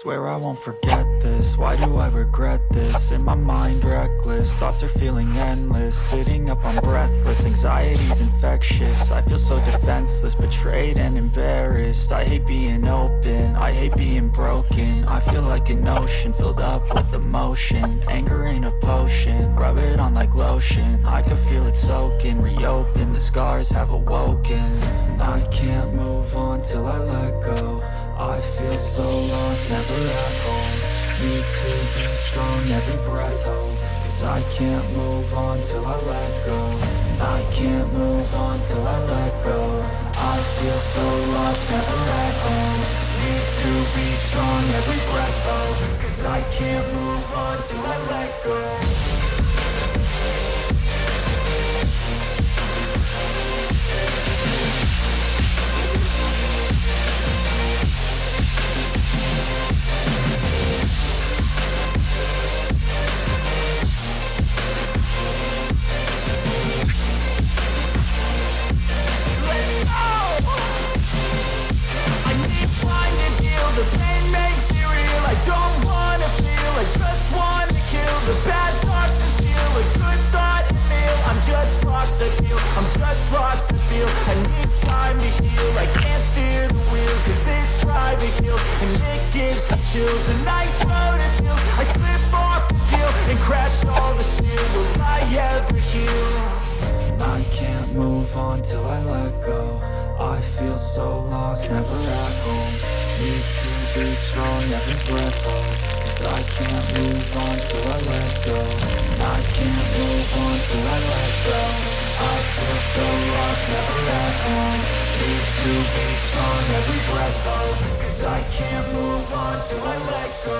Swear I won't forget this, why do I regret this? In my mind reckless, thoughts are feeling endless. Sitting up, I'm breathless, anxiety's infectious. I feel so defenseless, betrayed and embarrassed. I hate being open, I hate being broken. I feel like an ocean filled up with emotion. Anger ain't a potion, rub it on like lotion. I can feel it soaking, reopen, the scars have awoken. I can't move on till I let go. I feel so lost, never at home. Need to be strong, every breath hold. Cause I can't move on till I let go. I can't move on till I let go. I feel so lost, never at home. Need to be strong, every breath hold. Cause I can't move on till I let go. The pain makes it real, I don't wanna feel, I just wanna kill the bad thoughts and steal a good thought and feel. I'm just lost, I feel, I'm just lost, I feel. I need time to heal, I can't steer the wheel, cause this drive it kills, and it gives me chills. A nice road it feels, I slip off the peel, and crash all the steel. Will I ever heal? I can't move on till I let go. I feel so lost, never at home. Need to be strong, every breath hold. Cause I can't move on till I let go. I can't move on till I let go. I feel so lost, never at home. Need to be strong, every breath hold. Cause I can't move on till I let go.